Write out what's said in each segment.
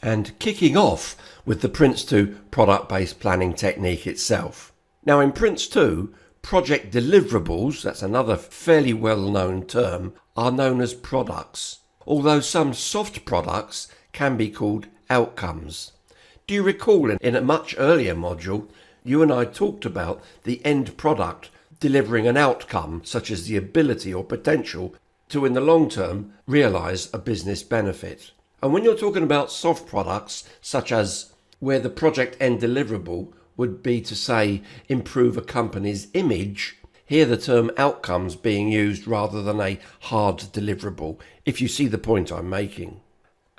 and kicking off with the Prince2 product-based planning technique itself. Now in Prince2, project deliverables, that's another fairly well-known term, are known as products, although some soft products can be called outcomes. Do you recall in a much earlier module, you and I talked about the end product delivering an outcome such as the ability or potential to, in the long term, realise a business benefit. And when you're talking about soft products, such as where the project end deliverable would be to, say, improve a company's image, here the term outcomes being used rather than a hard deliverable, if you see the point I'm making.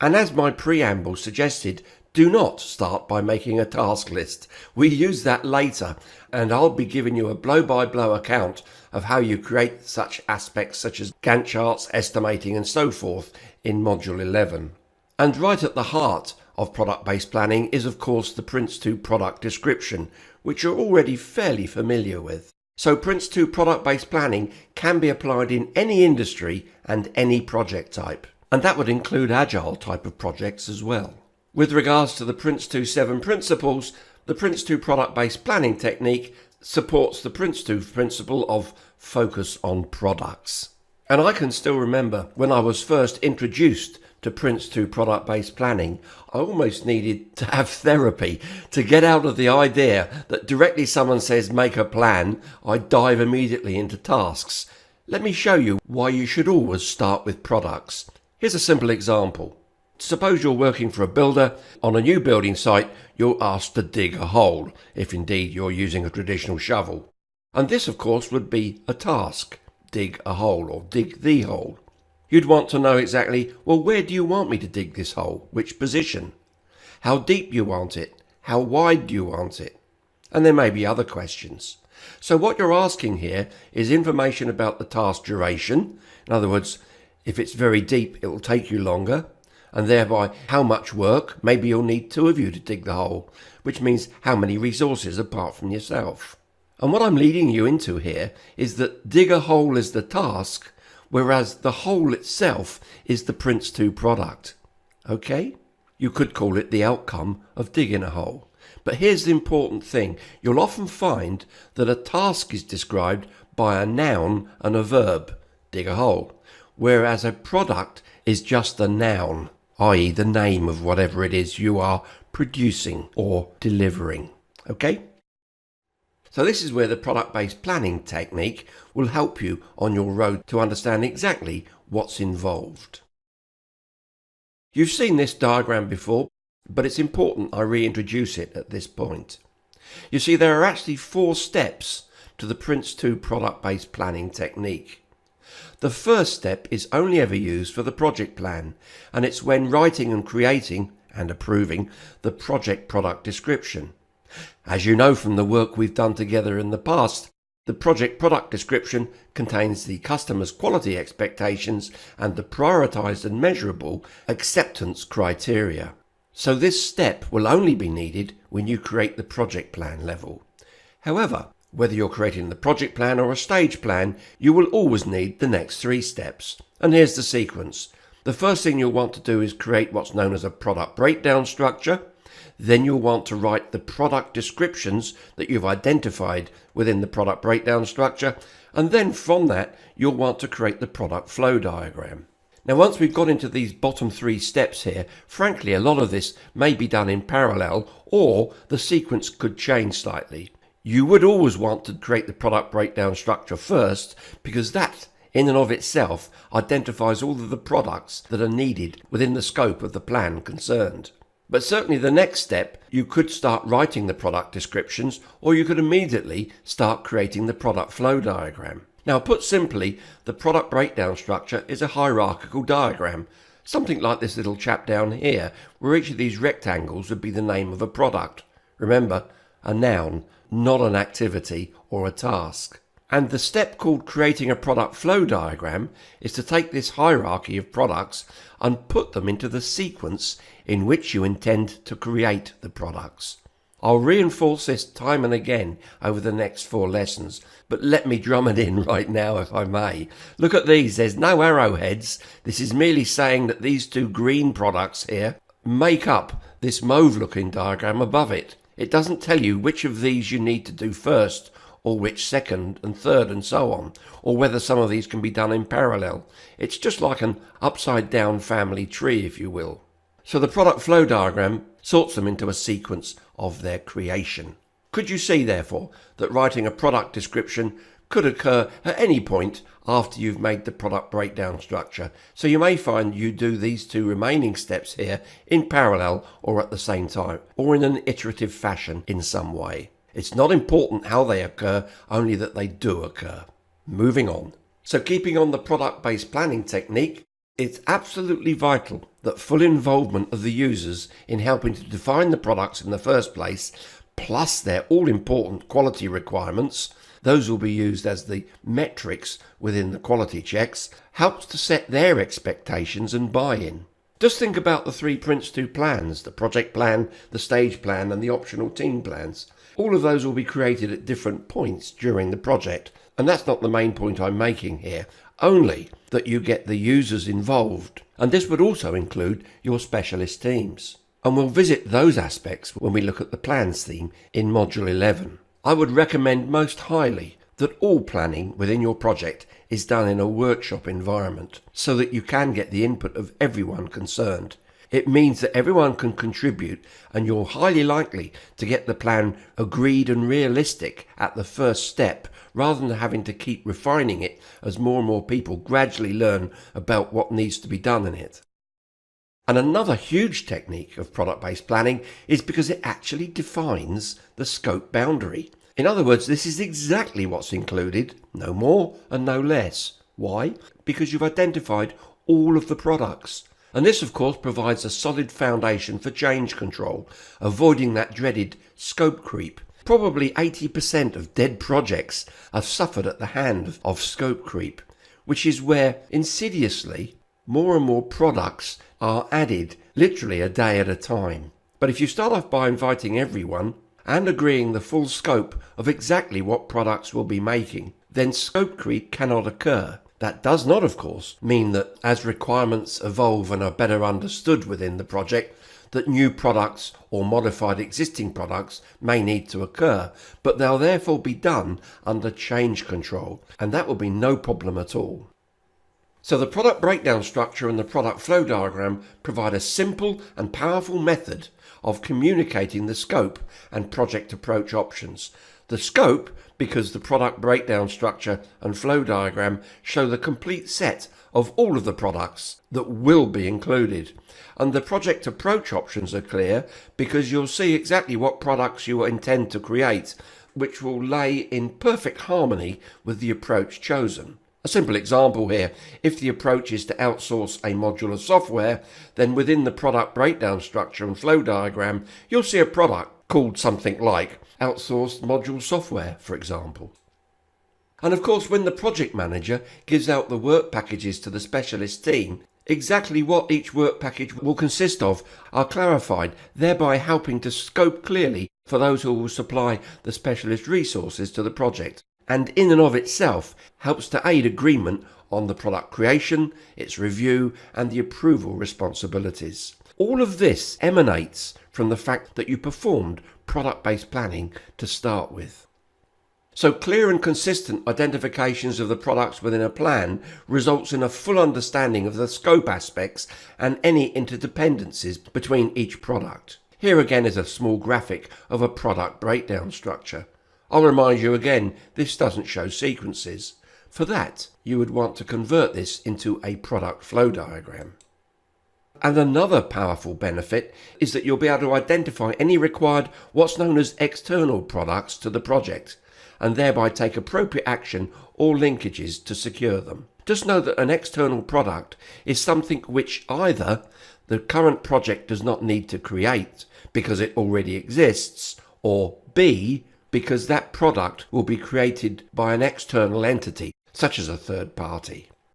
And as my preamble suggested, do not start by making a task list. We use that later, and I'll be giving you a blow-by-blow account of how you create such aspects such as Gantt charts, estimating and so forth in Module 11. And right at the heart of product-based planning is of course the Prince2 product description, which you're already fairly familiar with. So Prince2 product-based planning can be applied in any industry and any project type. And that would include agile type of projects as well. With regards to the Prince2 7 principles, the Prince2 product-based planning technique supports the Prince2 principle of focus on products. And I can still remember when I was first introduced to Prince2 product-based planning, I almost needed to have therapy to get out of the idea that directly someone says make a plan, I dive immediately into tasks. Let me show you why you should always start with products. Here's a simple example. Suppose you're working for a builder. On a new building site, you're asked to dig a hole, if indeed you're using a traditional shovel. And this, of course, would be a task. Dig a hole or dig the hole. You'd want to know exactly, well, where do you want me to dig this hole? Which position? How deep you want it? How wide do you want it? And there may be other questions. So what you're asking here is information about the task duration. In other words, if it's very deep, it will take you longer. And thereby how much work. Maybe you'll need two of you to dig the hole, which means how many resources apart from yourself. And what I'm leading you into here is that dig a hole is the task, whereas the hole itself is the Prince2 product. Okay? You could call it the outcome of digging a hole. But here's the important thing. You'll often find that a task is described by a noun and a verb, dig a hole, whereas a product is just a noun, i.e. the name of whatever it is you are producing or delivering. Okay? So this is where the product-based planning technique will help you on your road to understand exactly what's involved. You've seen this diagram before, but it's important I reintroduce it at this point. You see, there are actually 4 steps to the Prince2 product-based planning technique. The first step is only ever used for the project plan, and it's when writing and creating and approving the project product description. As you know from the work we've done together in the past, the project product description contains the customer's quality expectations and the prioritized and measurable acceptance criteria. So this step will only be needed when you create the project plan level. However, whether you're creating the project plan or a stage plan, you will always need the next 3 steps. And here's the sequence. The first thing you'll want to do is create what's known as a product breakdown structure. Then you'll want to write the product descriptions that you've identified within the product breakdown structure. And then from that, you'll want to create the product flow diagram. Now, once we've got into these bottom 3 steps here, frankly, a lot of this may be done in parallel, or the sequence could change slightly. You would always want to create the product breakdown structure first, because that in and of itself identifies all of the products that are needed within the scope of the plan concerned. But certainly the next step, you could start writing the product descriptions, or you could immediately start creating the product flow diagram. Now, put simply, the product breakdown structure is a hierarchical diagram, something like this little chap down here, where each of these rectangles would be the name of a product. Remember, a noun, not an activity or a task. And the step called creating a product flow diagram is to take this hierarchy of products and put them into the sequence in which you intend to create the products. I'll reinforce this time and again over the next 4 lessons, but let me drum it in right now if I may. Look at these, there's no arrowheads. This is merely saying that these 2 green products here make up this mauve-looking diagram above it. It doesn't tell you which of these you need to do first, or which second and third and so on, or whether some of these can be done in parallel. It's just like an upside-down family tree, if you will. So the product flow diagram sorts them into a sequence of their creation. Could you see, therefore, that writing a product description could occur at any point after you've made the product breakdown structure? So you may find you do these two remaining steps here in parallel or at the same time, or in an iterative fashion in some way. It's not important how they occur, only that they do occur. Moving on. So keeping on the product-based planning technique, it's absolutely vital that full involvement of the users in helping to define the products in the first place, plus their all-important quality requirements, those will be used as the metrics within the quality checks, helps to set their expectations and buy-in. Just think about the 3 Prince2 plans, the project plan, the stage plan and the optional team plans. All of those will be created at different points during the project, and that's not the main point I'm making here, only that you get the users involved, and this would also include your specialist teams. And we'll visit those aspects when we look at the plans theme in Module 11. I would recommend most highly that all planning within your project is done in a workshop environment so that you can get the input of everyone concerned. It means that everyone can contribute and you're highly likely to get the plan agreed and realistic at the first step, rather than having to keep refining it as more and more people gradually learn about what needs to be done in it. And another huge technique of product-based planning is because it actually defines the scope boundary. In other words, this is exactly what's included, no more and no less. Why? Because you've identified all of the products. And this, of course, provides a solid foundation for change control, avoiding that dreaded scope creep. Probably 80% of dead projects have suffered at the hand of scope creep, which is where, insidiously, more and more products are added, literally a day at a time. But if you start off by inviting everyone and agreeing the full scope of exactly what products we'll be making, then scope creep cannot occur. That does not, of course, mean that as requirements evolve and are better understood within the project, that new products or modified existing products may need to occur, but they'll therefore be done under change control, and that will be no problem at all. So the product breakdown structure and the product flow diagram provide a simple and powerful method of communicating the scope and project approach options. The scope, because the product breakdown structure and flow diagram show the complete set of all of the products that will be included. And the project approach options are clear because you'll see exactly what products you intend to create, which will lay in perfect harmony with the approach chosen. A simple example here, if the approach is to outsource a modular software, then within the product breakdown structure and flow diagram, you'll see a product called something like outsourced module software, for example. And of course, when the project manager gives out the work packages to the specialist team, exactly what each work package will consist of are clarified, thereby helping to scope clearly for those who will supply the specialist resources to the project, and in and of itself helps to aid agreement on the product creation, its review, and the approval responsibilities. All of this emanates from the fact that you performed product-based planning to start with. So clear and consistent identifications of the products within a plan results in a full understanding of the scope aspects and any interdependencies between each product. Here again is a small graphic of a product breakdown structure. I'll remind you again, this doesn't show sequences. For that, you would want to convert this into a product flow diagram. And another powerful benefit is that you'll be able to identify any required what's known as external products to the project, and thereby take appropriate action or linkages to secure them. Just know that an external product is something which either the current project does not need to create because it already exists, or B, because that product will be created by an external entity, such as a third party.